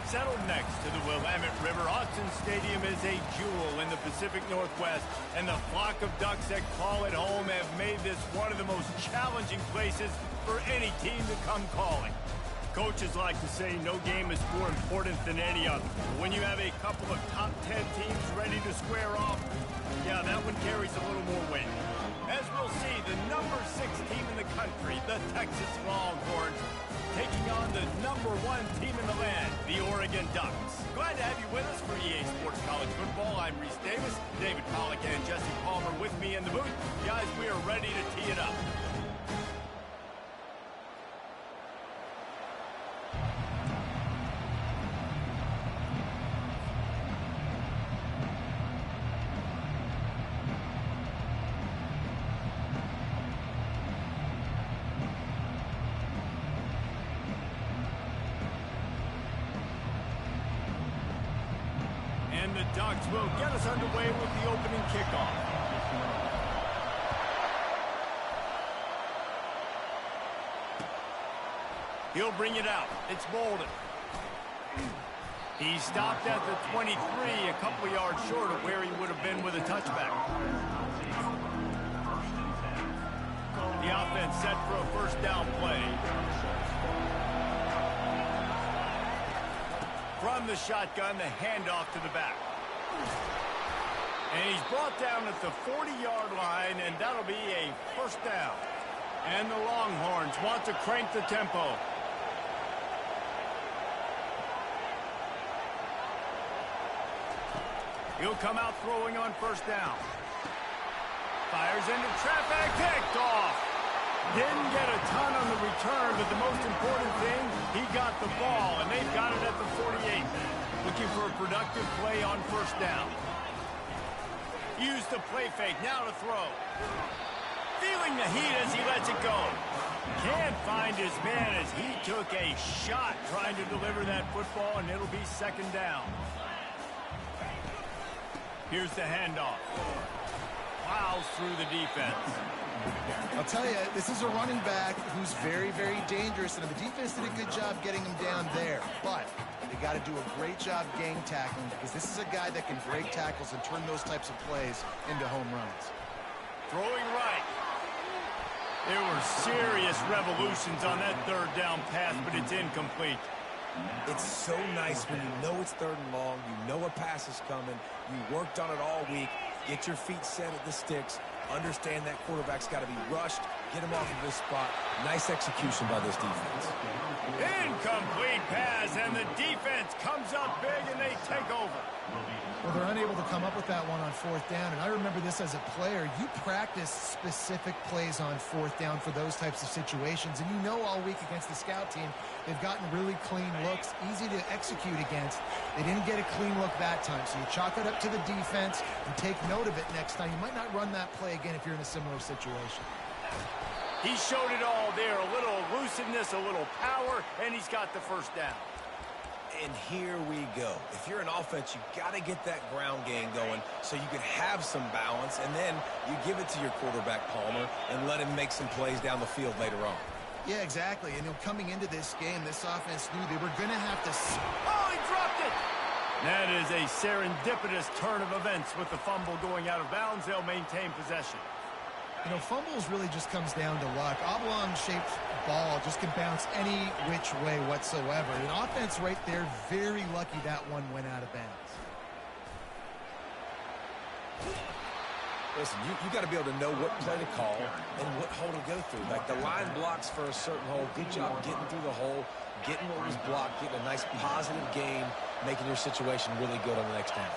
Settled next to the Willamette River, Austin Stadium is a jewel in the Pacific Northwest, and the flock of ducks that call it home have made this one of the most challenging places for any team to come calling. Coaches like to say no game is more important than any other. When you have a couple of top 10 teams ready to square off, yeah, that one carries a little more weight. As we'll see, the number 6 team in the country, the Texas Longhorns, taking on the number 1 team in the land, the Oregon Ducks. Glad to have you with us for EA Sports College Football. I'm Reese Davis, David Pollack and Jesse Palmer with me in the booth. Guys, we are ready to tee it up. And the Ducks will get us underway with the opening kickoff. He'll bring it out. It's Bolden. He stopped at the 23, a couple yards short of where he would have been with a touchback. The offense set for a first down play. From the shotgun, the handoff to the back. And he's brought down at the 40-yard line, and that'll be a first down. And the Longhorns want to crank the tempo. He'll come out throwing on first down. Fires into traffic, picked off. Didn't get a ton on the return, but the most important thing, he got the ball, and they've got it at the 48. Looking for a productive play on first down. Used the play fake, now to throw. Feeling the heat as he lets it go. Can't find his man as he took a shot trying to deliver that football, and it'll be second down. Here's the handoff. Plows through the defense. I'll tell you, this is a running back who's very, very dangerous, and the defense did a good job getting him down there. But they got to do a great job game tackling, because this is a guy that can break tackles and turn those types of plays into home runs. Throwing right. There were serious revolutions on that third down pass, but it's incomplete. It's so nice when you know it's third and long, you know a pass is coming, you worked on it all week, get your feet set at the sticks, understand that quarterback's got to be rushed, get him off of this spot. Nice execution by this defense. Incomplete pass, and the defense comes up big, and they take over. Well, they're unable to come up with that one on fourth down, and I remember this as a player. You practice specific plays on fourth down for those types of situations, and you know all week against the scout team, they've gotten really clean looks, easy to execute against. They didn't get a clean look that time, so you chalk it up to the defense and take note of it next time. You might not run that play again if you're in a similar situation. He showed it all there, a little elusiveness, a little power, and he's got the first down. And here we go. If you're an offense, you got to get that ground game going so you can have some balance, and then you give it to your quarterback, Palmer, and let him make some plays down the field later on. Yeah, exactly. And coming into this game, this offense knew they were going to have to... Oh, he dropped it! That is a serendipitous turn of events with the fumble going out of bounds. They'll maintain possession. You know, fumbles really just comes down to luck. Oblong-shaped ball just can bounce any which way whatsoever. An offense right there, very lucky that one went out of bounds. Listen, you got to be able to know what play to call and what hole to go through. Like the line blocks for a certain hole. Good job getting through the hole, getting what was blocked, getting a nice positive gain, making your situation really good on the next down.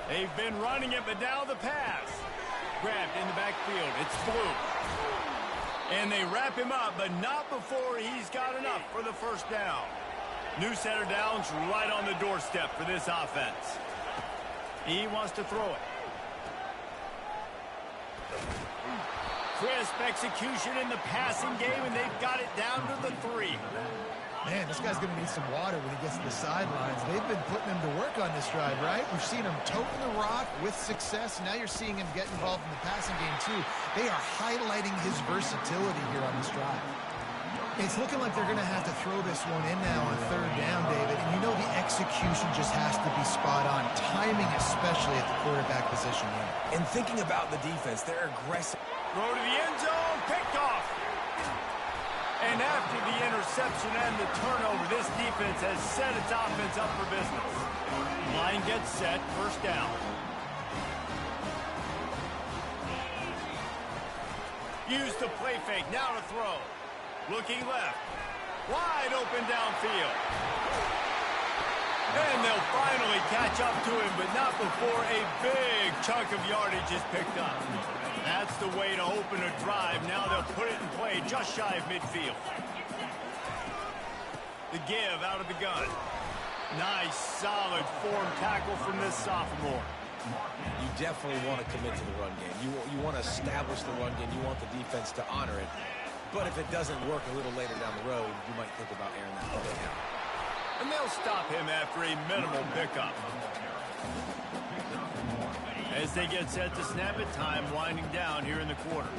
They've been running it, but now the pass. Grabbed in the backfield. It's Blue. And they wrap him up, but not before he's got enough for the first down. New set of downs right on the doorstep for this offense. He wants to throw it. Crisp execution in the passing game, and they've got it down to the 3. Man, this guy's going to need some water when he gets to the sidelines. They've been putting him to work on this drive, right? We've seen him toting the rock with success. Now you're seeing him get involved in the passing game, too. They are highlighting his versatility here on this drive. It's looking like they're going to have to throw this one in now on third down, David. And you know the execution just has to be spot on. Timing, especially at the quarterback position here. And thinking about the defense, they're aggressive. Throw to the end zone, picked off. And after the interception and the turnover, this defense has set its offense up for business. Line gets set, first down. Use the play fake, now to throw. Looking left. Wide open downfield. And they'll finally catch up to him, but not before a big chunk of yardage is picked up. That's the way to open a drive. Now they'll put it in play just shy of midfield. The give out of the gun. Nice, solid form tackle from this sophomore. You definitely want to commit to the run game. You want to establish the run game. You want the defense to honor it. But if it doesn't work a little later down the road, you might think about airing that play out. And they'll stop him after a minimal pickup. As they get set to snap it, time winding down here in the quarter.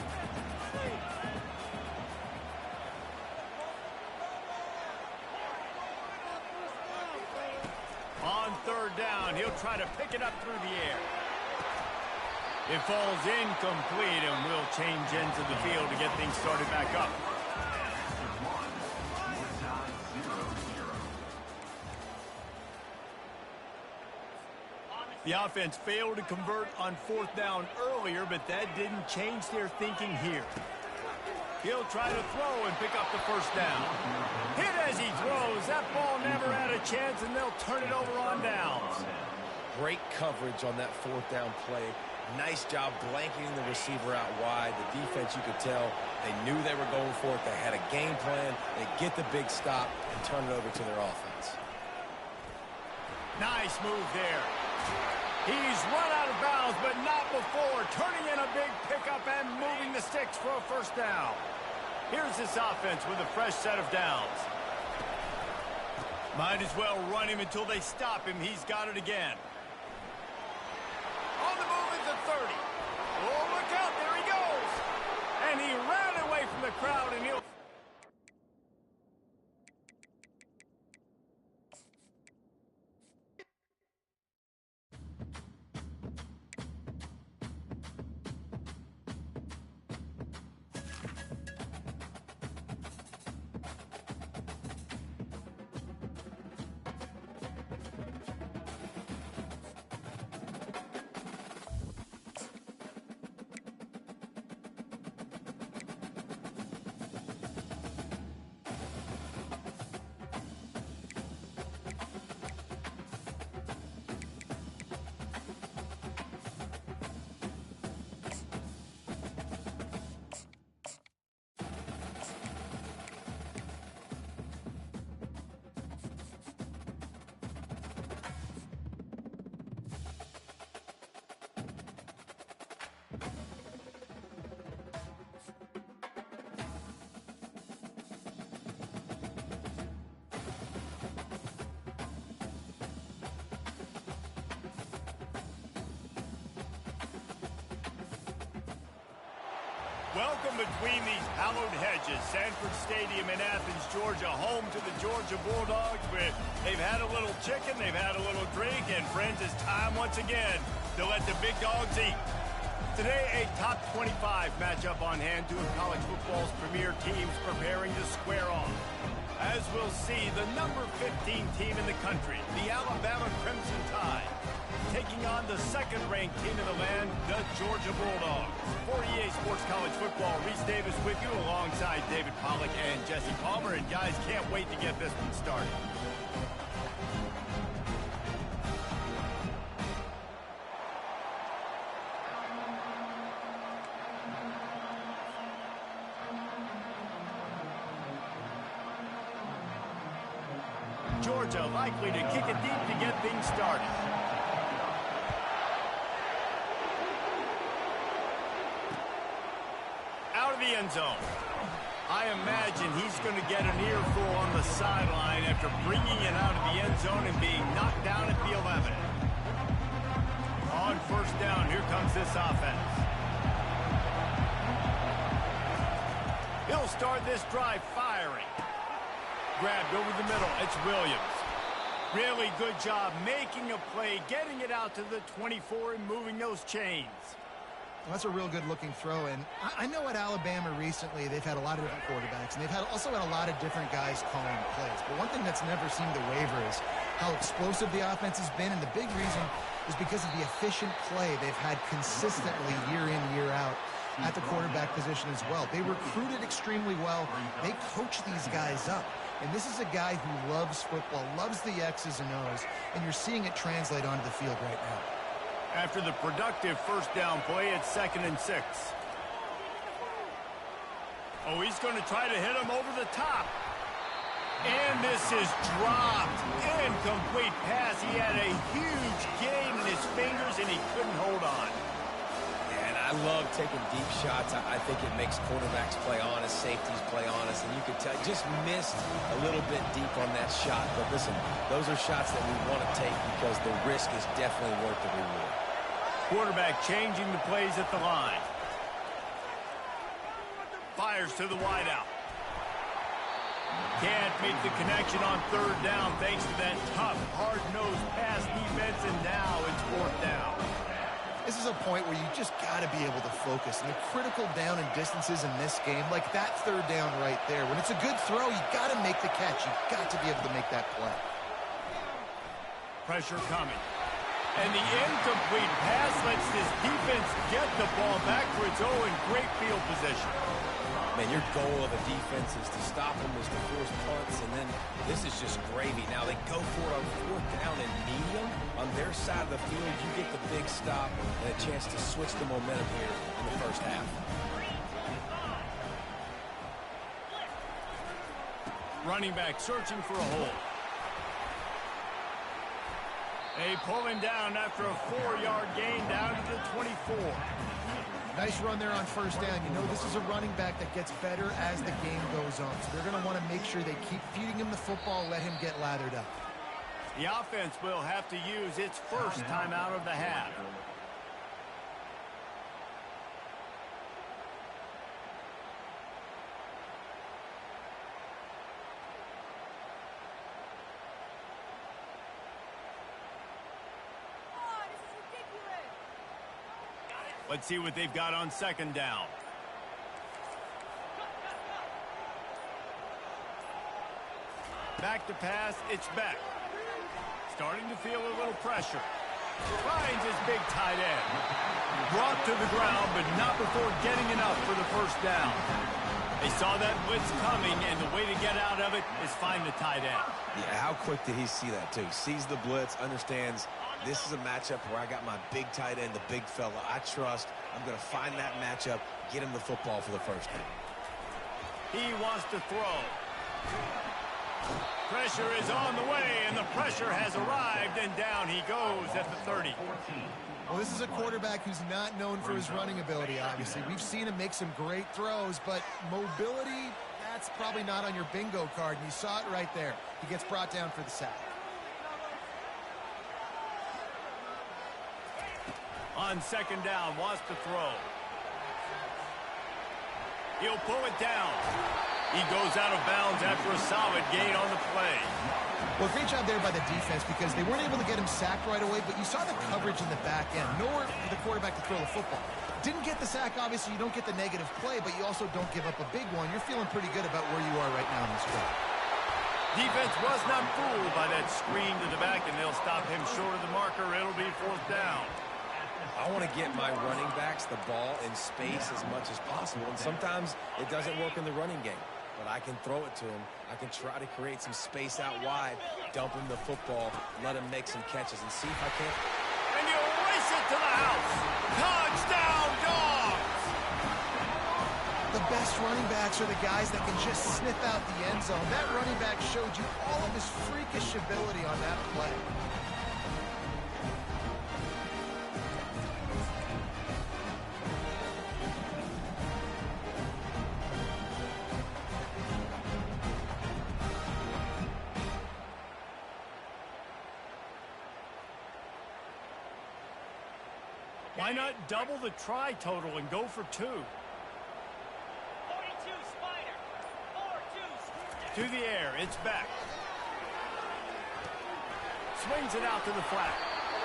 On third down, he'll try to pick it up through the air. It falls incomplete, and will change ends of the field to get things started back up. The offense failed to convert on fourth down earlier, but that didn't change their thinking here. He'll try to throw and pick up the first down. Hit as he throws. That ball never had a chance, and they'll turn it over on downs. Great coverage on that fourth down play. Nice job blanketing the receiver out wide. The defense, you could tell, they knew they were going for it. They had a game plan. They get the big stop and turn it over to their offense. Nice move there. He's run out of bounds, but not before. Turning in a big pickup and moving the sticks for a first down. Here's this offense with a fresh set of downs. Might as well run him until they stop him. He's got it again. On the move is the 30. Oh, look out. There he goes. And he ran away from the crowd, and he'll... Welcome between these hallowed hedges. Sanford Stadium in Athens, Georgia, home to the Georgia Bulldogs. They've had a little chicken, they've had a little drink, and friends, it's time once again to let the big dogs eat. Today, a top 25 matchup on hand, two of college football's premier teams preparing to square off. As we'll see, the number 15 team in the country, the Alabama Crimson Tide, taking on the second-ranked team in the land, the Georgia Bulldogs. For EA Sports College Football, Reese Davis with you alongside David Pollack and Jesse Palmer. And guys, can't wait to get this one started. Georgia likely to kick it deep to get things started. Out of the end zone. I imagine he's going to get an earful on the sideline after bringing it out of the end zone and being knocked down at the 11. On first down, here comes this offense. He'll start this drive firing. Grabbed over the middle. It's Williams. Really good job making a play, getting it out to the 24 and moving those chains. Well, that's a real good-looking throw, and I know at Alabama recently they've had a lot of different quarterbacks, and they've also had a lot of different guys calling plays. But one thing that's never seemed to waver is how explosive the offense has been, and the big reason is because of the efficient play they've had consistently year in, year out at the quarterback position as well. They recruited extremely well. They coach these guys up. And this is a guy who loves football, loves the X's and O's, and you're seeing it translate onto the field right now. After the productive first down play, it's 2nd and 6. Oh, he's going to try to hit him over the top. And this is dropped. Incomplete pass. He had a huge gain in his fingers, and he couldn't hold on. And I love taking deep shots. I think it makes quarterbacks play honest, safeties play honest, and you could tell just missed a little bit deep on that shot. But listen, those are shots that we want to take because the risk is definitely worth the reward. Quarterback changing the plays at the line. Fires to the wideout. Can't make the connection on 3rd down thanks to that tough, hard-nosed pass defense, and now it's 4th down. This is a point where you just got to be able to focus. And the critical down and distances in this game, like that 3rd down right there, when it's a good throw, you got to make the catch. You've got to be able to make that play. Pressure coming. And the incomplete pass lets this defense get the ball back for its own great field position. Man, your goal of a defense is to stop them, is to force punts, and then this is just gravy. Now they go for it on 4th down and medium. On their side of the field, you get the big stop and a chance to switch the momentum here in the first half. Running back searching for a hole. They pull him down after a 4-yard gain down to the 24. Nice run there on 1st down. You know this is a running back that gets better as the game goes on. So they're going to want to make sure they keep feeding him the football, let him get lathered up. The offense will have to use its first timeout of the half. Let's see what they've got on 2nd down. Back to pass, it's Beck. Starting to feel a little pressure. Finds his big tight end. Brought to the ground, but not before getting enough for the 1st down. They saw that blitz coming, and the way to get out of it is find the tight end. Yeah, how quick did he see that, too? Sees the blitz, understands this is a matchup where I got my big tight end, the big fella I trust. I'm going to find that matchup, get him the football for the 1st down. He wants to throw. Pressure is on the way, and the pressure has arrived, and down he goes at the 30. Well, this is a quarterback who's not known for his running ability, obviously. We've seen him make some great throws, but mobility, that's probably not on your bingo card, and you saw it right there. He gets brought down for the sack. On 2nd down, wants to throw. He'll pull it down. He goes out of bounds after a solid gain on the play. Well, great job there by the defense because they weren't able to get him sacked right away, but you saw the coverage in the back end. Nowhere for the quarterback to throw the football. Didn't get the sack, obviously. You don't get the negative play, but you also don't give up a big one. You're feeling pretty good about where you are right now in this drive. Defense was not fooled by that screen to the back, and they'll stop him short of the marker. It'll be 4th down. I want to get my running backs the ball in space as much as possible, and sometimes it doesn't work in the running game. But I can throw it to him. I can try to create some space out wide, dump him the football, let him make some catches, and see if I can't. And you race it to the house. Touchdown, Dogs! The best running backs are the guys that can just sniff out the end zone. That running back showed you all of his freakish ability on that play. Why not double the try total and go for 2? 42 Spider. To the air, it's back. Swings it out to the flat.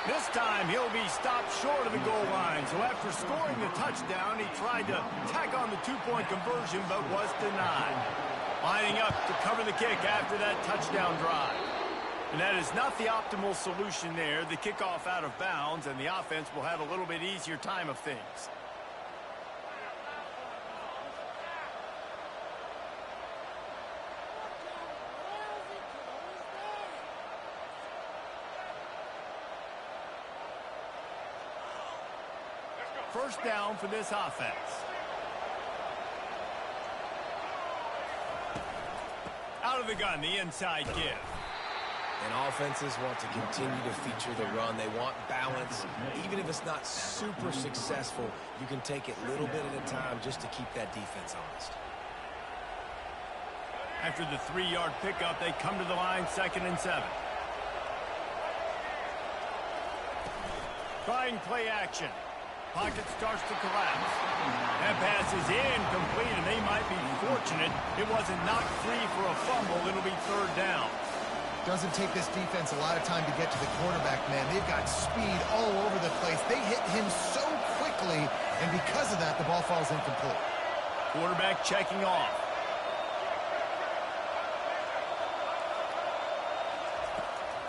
This time he'll be stopped short of the goal line. So after scoring the touchdown, he tried to tack on the two-point conversion but was denied. Lining up to cover the kick after that touchdown drive. And that is not the optimal solution there. The kickoff out of bounds, and the offense will have a little bit easier time of things. First down for this offense. Out of the gun, the inside give. And offenses want to continue to feature the run. They want balance. Even if it's not super successful, you can take it a little bit at a time just to keep that defense honest. After the 3-yard pickup, they come to the line, 2nd and 7. Trying play action. Pocket starts to collapse. That pass is incomplete, and they might be fortunate it wasn't knocked free for a fumble. It'll be 3rd down. Doesn't take this defense a lot of time to get to the quarterback, man. They've got speed all over the place. They hit him so quickly, and because of that, the ball falls incomplete. Quarterback checking off.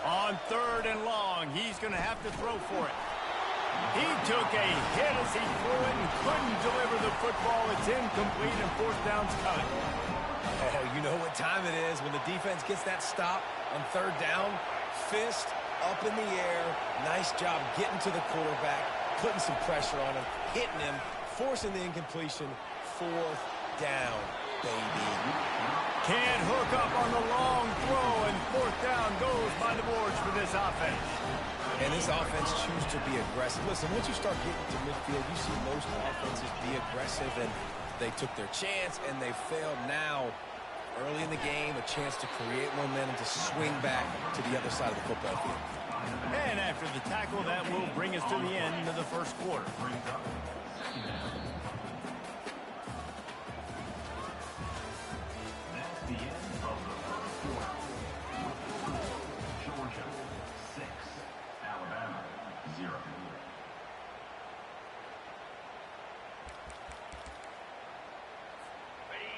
On 3rd and long, he's going to have to throw for it. He took a hit as he threw it and couldn't deliver the football. It's incomplete, and 4th down's coming. Oh, you know what time it is when the defense gets that stop on 3rd down. Fist up in the air. Nice job getting to the quarterback, putting some pressure on him, hitting him, forcing the incompletion. 4th down, baby. Can't hook up on the long throw, and 4th down goes by the boards for this offense. And this offense chooses to be aggressive. Listen, once you start getting to midfield, you see most offenses be aggressive, and they took their chance, and they failed. Now, early in the game, a chance to create momentum to swing back to the other side of the football field. And after the tackle, that will bring us to the end of the 1st quarter.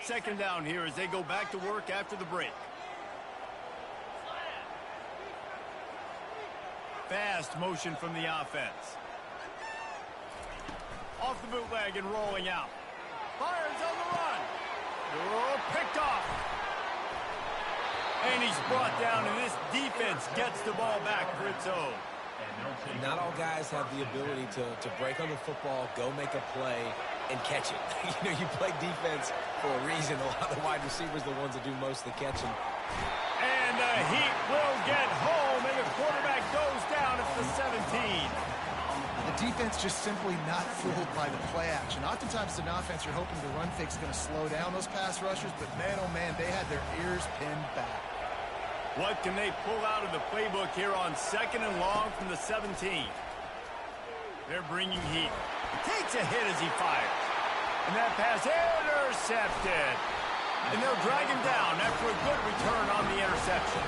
Second down here as they go back to work after the break. Fast motion from the offense. Off the bootleg and rolling out. Fires on the run. Oh, picked off. And he's brought down, and this defense gets the ball back for its own. Not all guys have the ability to break on the football, go make a play, and catch it. You play defense for a reason. A lot of the wide receivers are the ones that do most of the catching. And the Heat will get home, and the quarterback goes down at the 17. The defense just simply not fooled by the play action. Oftentimes, as an offense, you're hoping the run fake is going to slow down those pass rushers, but man, oh man, they had their ears pinned back. What can they pull out of the playbook here on 2nd and long from the 17? They're bringing heat. Takes a hit as he fires. And that pass intercepted. And they'll drag him down after a good return on the interception.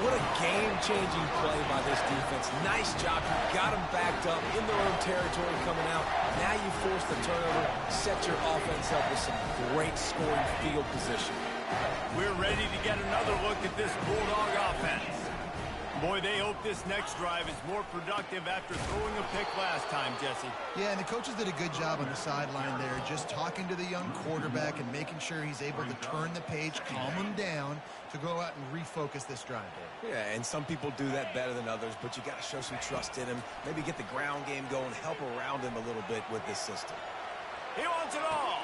What a game-changing play by this defense. Nice job. You got them backed up in their own territory coming out. Now you force the turnover, set your offense up with some great scoring field position. We're ready to get another look at this Bulldog offense. Boy, they hope this next drive is more productive after throwing a pick last time, Jesse. Yeah, and the coaches did a good job on the sideline there, just talking to the young quarterback and making sure he's able to turn the page, calm him down, to go out and refocus this drive. Yeah, and some people do that better than others, but you got to show some trust in him. Maybe get the ground game going, help around him a little bit with this system. He wants it all.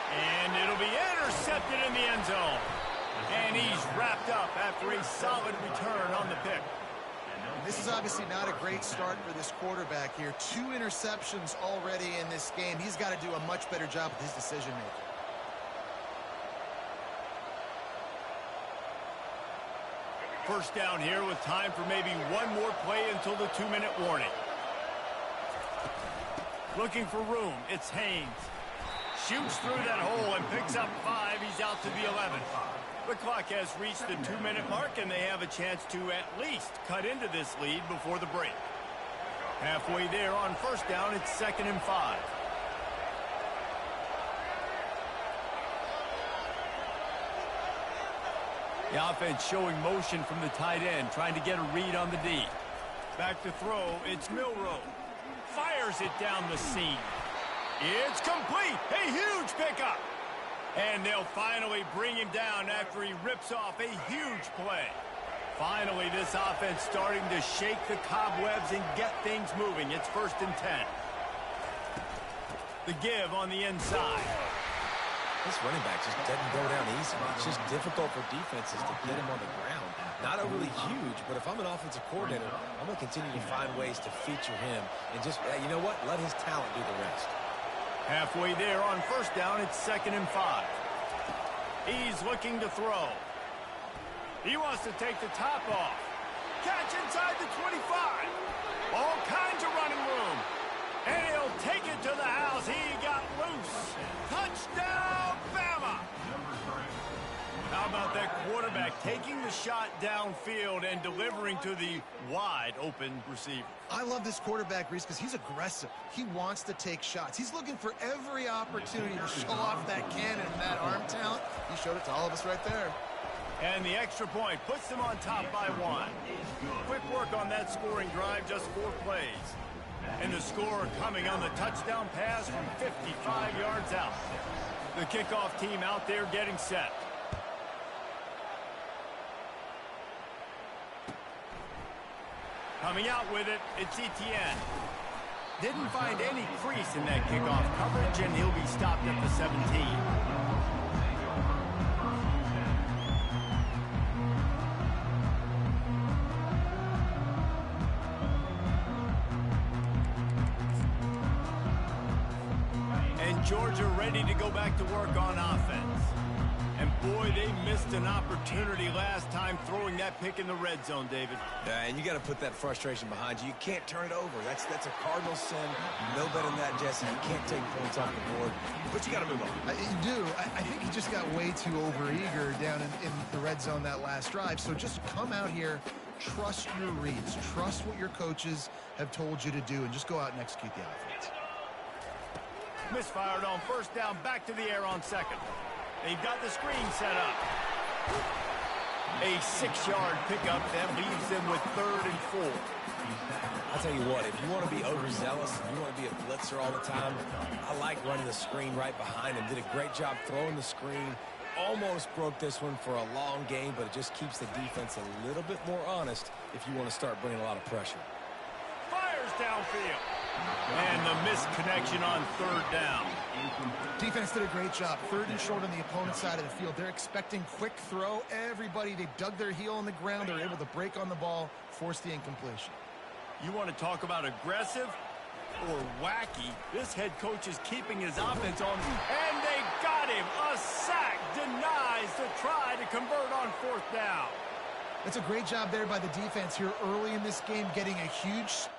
And it'll be intercepted in the end zone. And he's wrapped up after a solid return on the pick. This is obviously not a great start for this quarterback here. 2 interceptions already in this game. He's got to do a much better job with his decision-making. First down here with time for maybe one more play until the 2-minute warning. Looking for room. It's Haynes. Shoots through that hole and picks up 5. He's out to the 11. The clock has reached the 2-minute mark, and they have a chance to at least cut into this lead before the break. Halfway there on first down, it's 2nd and 5. The offense showing motion from the tight end, trying to get a read on the D. Back to throw, it's Milroe. Fires it down the seam. It's complete. A huge pickup. And they'll finally bring him down after he rips off a huge play. Finally, this offense starting to shake the cobwebs and get things moving. It's 1st and 10. The give on the inside. This running back just doesn't go down easy. It's just difficult for defenses to get him on the ground. Not overly huge, but if I'm an offensive coordinator, I'm going to continue to find ways to feature him and just, you know what, let his talent do the rest. Halfway there on first down, it's 2nd and 5. He's looking to throw. He wants to take the top off. Catch inside the 25. All kinds of running room. And he'll take it to the house. He got loose. Touchdown, Bama! How about that quarterback taking the shot downfield and delivering to the wide open receiver? I love this quarterback, Reese, because he's aggressive. He wants to take shots. He's looking for every opportunity to show off that cannon and that arm talent. He showed it to all of us right there. And the extra point puts them on top by 1. Quick work on that scoring drive, just 4 plays. And the score coming on the touchdown pass from 55 yards out. The kickoff team out there getting set. Coming out with it, it's Etienne. Didn't find any crease in that kickoff coverage, and he'll be stopped at the 17. Georgia ready to go back to work on offense. And boy, they missed an opportunity last time throwing that pick in the red zone, David. And you got to put that frustration behind you. You can't turn it over. That's a cardinal sin. You know better than that, Jesse. You can't take points off the board. But you got to move on. You do. I think he just got way too overeager down in the red zone that last drive. So just come out here, trust your reads, trust what your coaches have told you to do, and just go out and execute the offense. Misfired on first down, back to the air on 2nd. They've got the screen set up. A 6-yard pickup that leaves them with 3rd and 4. I'll tell you what, if you want to be overzealous, if you want to be a blitzer all the time, I like running the screen right behind him. Did a great job throwing the screen. Almost broke this one for a long game, but it just keeps the defense a little bit more honest if you want to start bringing a lot of pressure. Fires downfield. And the missed connection on 3rd down. Defense did a great job. 3rd and short on the opponent's side of the field. They're expecting quick throw. Everybody, they dug their heel on the ground. They're able to break on the ball, force the incompletion. You want to talk about aggressive or wacky? This head coach is keeping his offense on, and they got him. A sack denies the try to convert on 4th down. That's a great job there by the defense here early in this game, getting a huge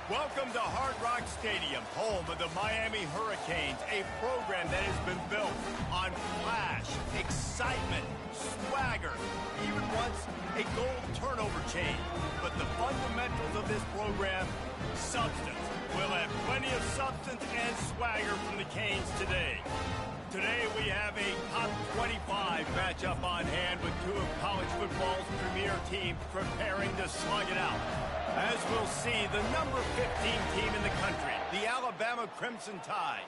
Welcome to Hard Rock Stadium, home of the Miami Hurricanes, a program that has been built on flash, excitement, swagger, even once a goal turnover chain. But the fundamentals of this program, substance. We'll have plenty of substance and swagger from the Canes today. Today we have a top 25 matchup on hand with two of college football's premier teams preparing to slug it out. As we'll see, the number 15 team in the country, the Alabama Crimson Tide,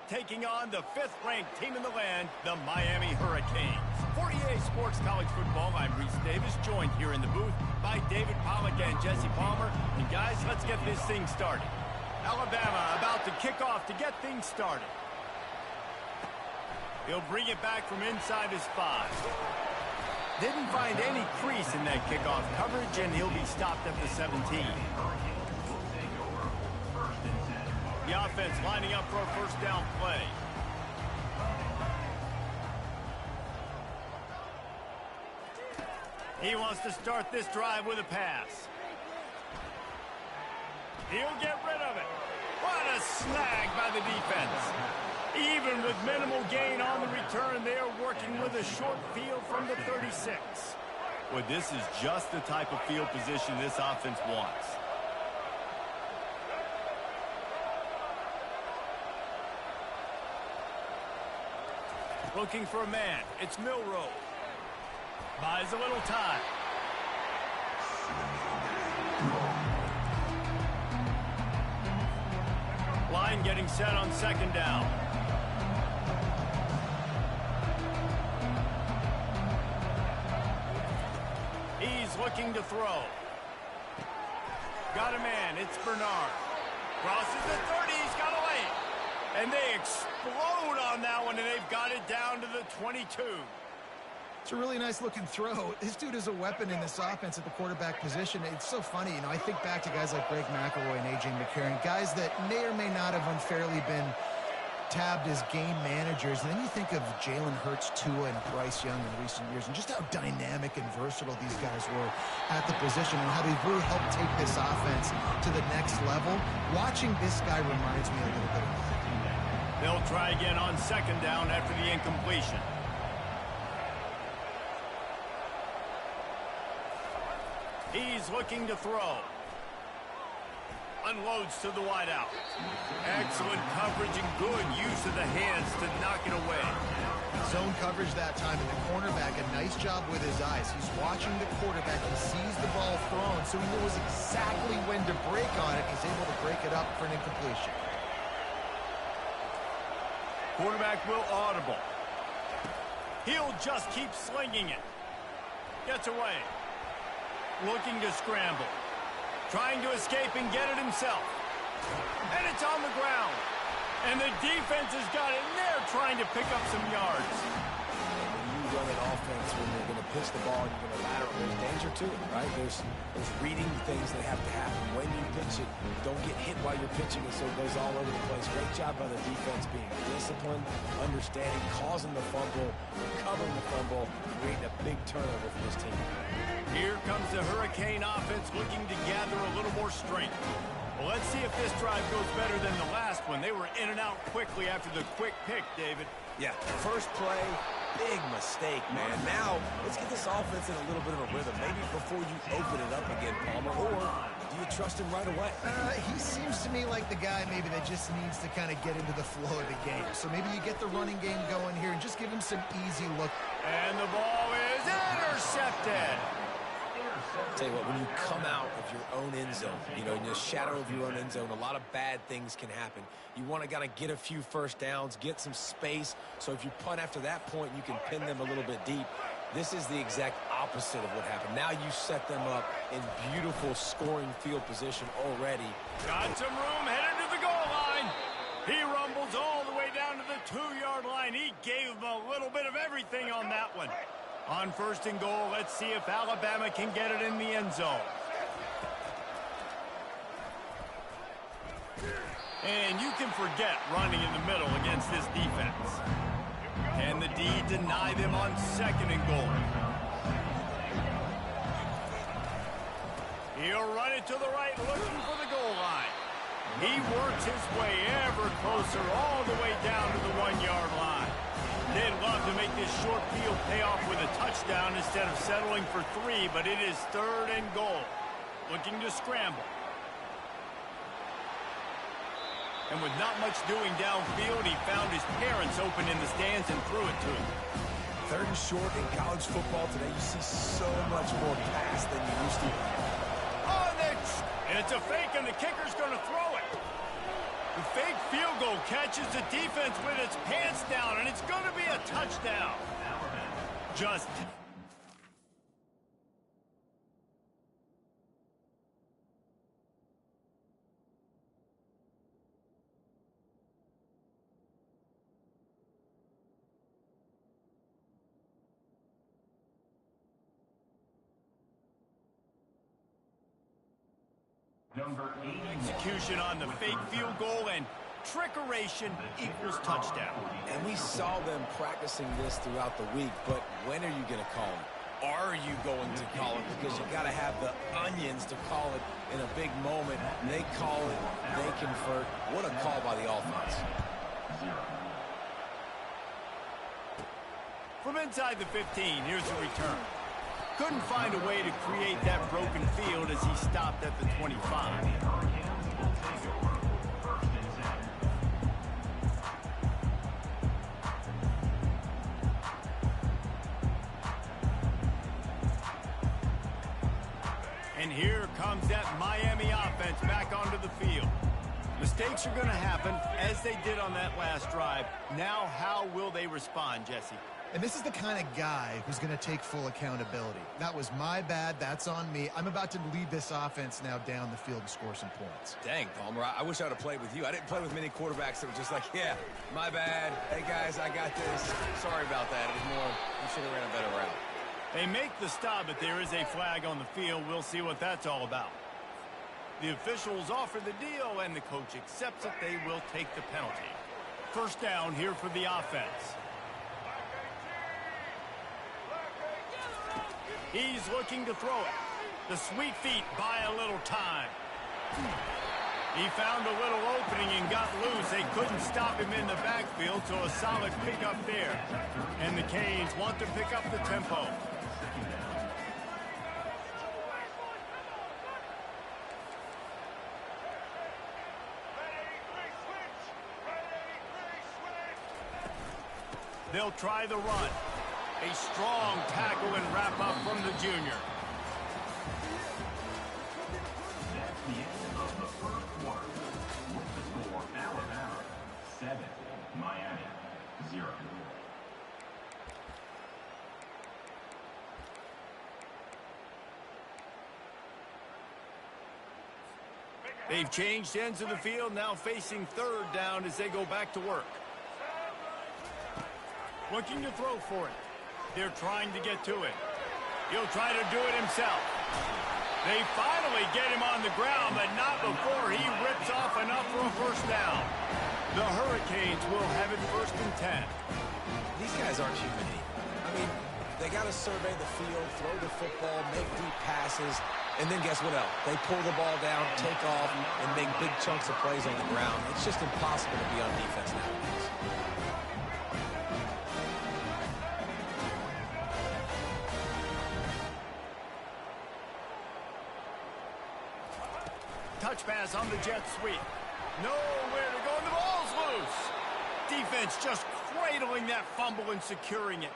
taking on the 5th-ranked team in the land, the Miami Hurricanes. For EA Sports College Football, I'm Reese Davis, joined here in the booth by David Pollack and Jesse Palmer. And guys, let's get this thing started. Alabama about to kick off to get things started. He'll bring it back from inside his 5. Didn't find any crease in that kickoff coverage, and he'll be stopped at the 17. The offense lining up for a first down play. He wants to start this drive with a pass. He'll get rid of it. What a snag by the defense. Even with minimal gain on the return, they are working with a short field from the 36. Well, this is just the type of field position this offense wants. Looking for a man. It's Milroe. Buys a little time. Line getting set on second down. He's looking to throw. Got a man. It's Bernard. Crosses the 30. He's got a lane. And they explode on that one, and they've got it down to the 22. It's a really nice-looking throw. This dude is a weapon in this offense at the quarterback position. It's so funny. You know, I think back to guys like Greg McElroy and A.J. McCarron, guys that may or may not have unfairly been tabbed as game managers. And then you think of Jalen Hurts, Tua, and Bryce Young in recent years, and just how dynamic and versatile these guys were at the position and how they've really helped take this offense to the next level. Watching this guy reminds me a little bit of that. They'll try again on second down after the incompletion. He's looking to throw. Unloads to the wideout. Excellent coverage and good use of the hands to knock it away. Zone coverage that time, and the cornerback, a nice job with his eyes. He's watching the quarterback. He sees the ball thrown, so he knows exactly when to break on it. He's able to break it up for an incompletion. Quarterback will audible. He'll just keep slinging it. Gets away. Looking to scramble. Trying to escape and get it himself. And it's on the ground. And the defense has got it, and they're trying to pick up some yards. When you run an offense, when you're going to pitch the ball and you're going to lateral, there's danger to it, right? There's reading things that have to happen. When you pitch it, don't get hit while you're pitching it so it goes all over the place. Great job by the defense being disciplined, understanding, causing the fumble, recovering the fumble, creating a big turnover for this team. Here comes the Hurricane offense looking to gather a little more strength. Well, let's see if this drive goes better than the last one. They were in and out quickly after the quick pick, David. Yeah, first play, big mistake, man. Now, let's get this offense in a little bit of a rhythm. Maybe before you open it up again, Palmer, or do you trust him right away? He seems to me like the guy maybe that just needs to kind of get into the flow of the game. So maybe you get the running game going here and just give him some easy look. And the ball is intercepted. Tell you what, when you come out of your own end zone, you know, in the shadow of your own end zone, a lot of bad things can happen. You want to kind of get a few first downs, get some space, so if you punt after that point, you can pin them a little bit deep. This is the exact opposite of what happened. Now you set them up in beautiful scoring field position already. Got some room, headed to the goal line. He rumbles all the way down to the 2-yard line. He gave them a little bit of everything on that one. On first and goal, let's see if Alabama can get it in the end zone. And you can forget running in the middle against this defense. Can the D deny them on second and goal? He'll run it to the right, looking for the goal line. He works his way ever closer all the way down to the 1-yard line. They'd love to make this short field pay off with a touchdown instead of settling for 3, but it is 3rd and goal. Looking to scramble. And with not much doing downfield, he found his parents open in the stands and threw it to him. 3rd and short in college football today. You see so much more pass than you used to. Oh, and it's a fake, and the kicker's going to throw it. The fake field goal catches the defense with its pants down, and it's going to be a touchdown. Just... Number 8. Execution on the fake field goal, and trickeration equals touchdown. And we saw them practicing this throughout the week, but when are you going to call it? Are you going to call it? Because you got to have the onions to call it in a big moment. They call it, they convert. What a call by the offense. From inside the 15, here's the return. Couldn't find a way to create that broken field as he stopped at the 25. And here comes that Miami offense back onto the field. Mistakes are going to happen, as they did on that last drive. Now, how will they respond, Jesse? And this is the kind of guy who's going to take full accountability. That was my bad. That's on me. I'm about to lead this offense now down the field and score some points. Dang, Palmer, I wish I would have played with you. I didn't play with many quarterbacks that were just like, yeah, my bad. Hey, guys, I got this. Sorry about that. It was more, you should have ran a better route. They make the stop, but there is a flag on the field. We'll see what that's all about. The officials offer the deal, and the coach accepts it. They will take the penalty. 1st down here for the offense. He's looking to throw it. The sweet feet buy a little time. He found a little opening and got loose. They couldn't stop him in the backfield, so a solid pickup there. And the Canes want to pick up the tempo. They'll try the run. A strong tackle and wrap up from the junior. That's the end of the 1st quarter. With the score, Alabama 7, Miami 0. They've changed ends of the field, now facing 3rd down as they go back to work. Looking to throw for it. They're trying to get to it. He'll try to do it himself. They finally get him on the ground, but not before he rips off enough for a 1st down. The Hurricanes will have it 1st and 10. These guys aren't human. I mean, they got to survey the field, throw the football, make deep passes, and then guess what else? They pull the ball down, take off, and make big chunks of plays on the ground. It's just impossible to be on defense nowadays. Touch pass on the jet sweep. Nowhere to go, and the ball's loose. Defense just cradling that fumble and securing it.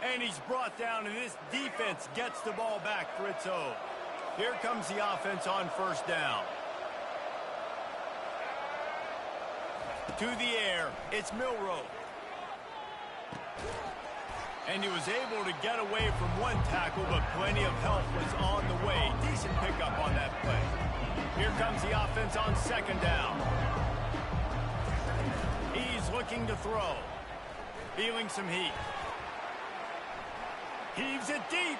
And he's brought down, and this defense gets the ball back for its own. Here comes the offense on 1st down. To the air, it's Milroe. And he was able to get away from one tackle, but plenty of help was on the way. Decent pickup on that play. Here comes the offense on 2nd down. He's looking to throw. Feeling some heat. Heaves it deep.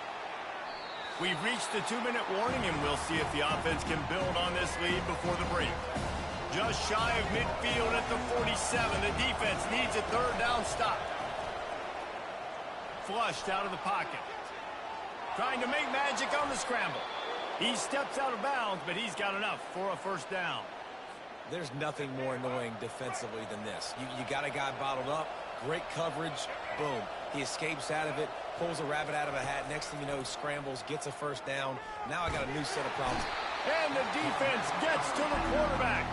We've reached the 2-minute warning, and we'll see if the offense can build on this lead before the break. Just shy of midfield at the 47. The defense needs a 3rd down stop. Flushed out of the pocket. Trying to make magic on the scramble. He steps out of bounds, but he's got enough for a 1st down. There's nothing more annoying defensively than this. You got a guy bottled up, great coverage, boom. He escapes out of it, pulls a rabbit out of a hat. Next thing you know, he scrambles, gets a first down. Now I got a new set of problems. And the defense gets to the quarterback.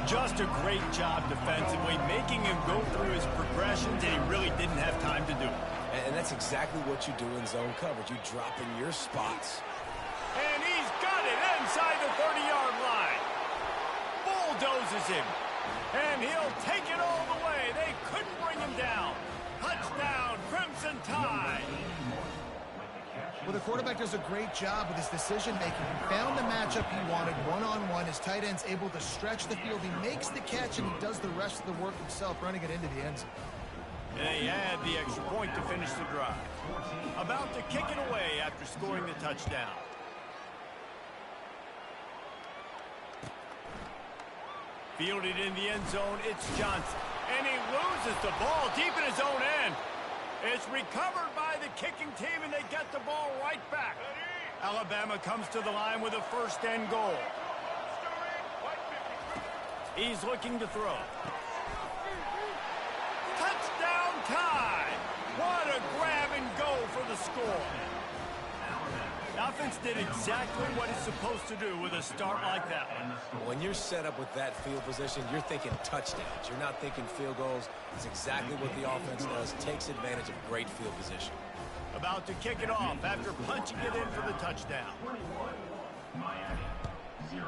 Just a great job defensively, making him go through his progressions, and he really didn't have time to do it. And that's exactly what you do in zone coverage. You drop in your spots. And he's got it inside the 30-yard line. Bulldozes him. And he'll take it all the way. They couldn't bring him down. Touchdown, Crimson Tide. Well, the quarterback does a great job with his decision-making. He found the matchup he wanted one-on-one. His tight end's able to stretch the field. He makes the catch, and he does the rest of the work himself, running it into the end zone. And they had the extra point to finish the drive. About to kick it away after scoring the touchdown. Fielded in the end zone, it's Johnson. And he loses the ball deep in his own end. It's recovered by the kicking team, and they get the ball right back. Alabama comes to the line with a first and goal. He's looking to throw. Touchdown Tide! What a grab and go for the score. The offense did exactly what it's supposed to do with a start like that one. When you're set up with that field position, you're thinking touchdowns. You're not thinking field goals. It's exactly what the offense does. Takes advantage of great field position. About to kick it off after punching it in for the touchdown. 21, Miami, 0.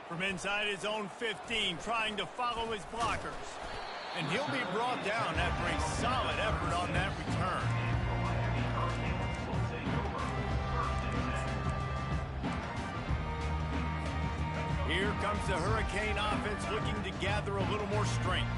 From inside his own 15, trying to follow his blockers. And he'll be brought down after a solid effort on that return. Here comes the Hurricane offense looking to gather a little more strength.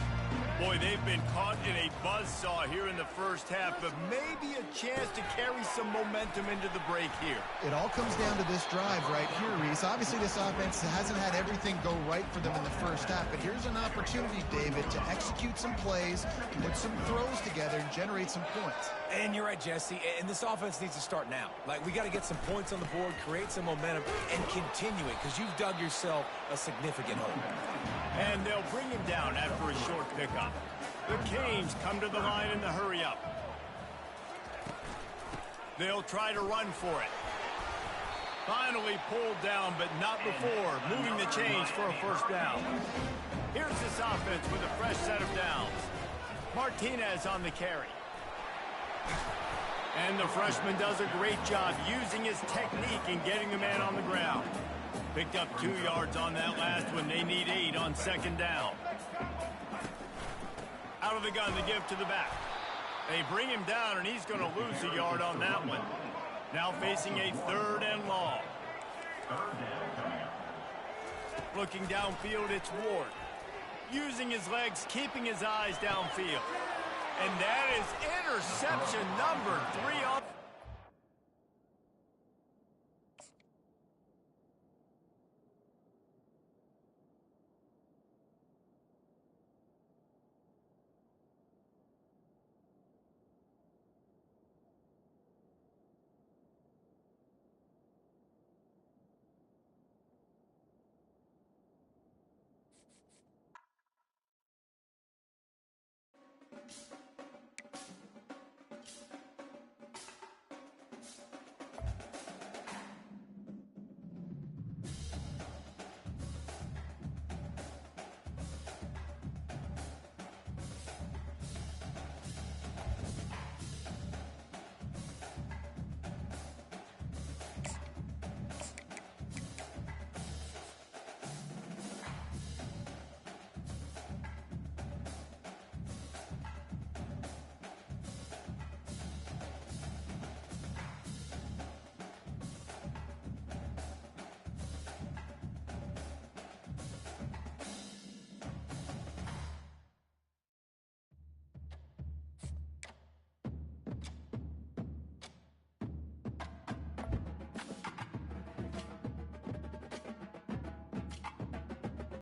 Boy, they've been caught in a buzzsaw here in the first half, but maybe a chance to carry some momentum into the break here. It all comes down to this drive right here, Reese. Obviously, this offense hasn't had everything go right for them in the first half, but here's an opportunity, David, to execute some plays, put some throws together, and generate some points. And you're right, Jesse, and this offense needs to start now. Like, we got to get some points on the board, create some momentum, and continue it, because you've dug yourself a significant hole. And they'll bring him down after a short pickup. The Canes come to the line in the hurry-up. They'll try to run for it. Finally pulled down, but not before moving the chains for a first down. Here's this offense with a fresh set of downs. Martinez on the carry. And the freshman does a great job using his technique and getting the man on the ground. Picked up 2 yards on that last one. They need 8 on second down. Out of the gun, the give to the back. They bring him down, and he's going to lose a yard on that one. Now facing a 3rd and long. Looking downfield, it's Ward. Using his legs, keeping his eyes downfield. And that is interception number 3 off.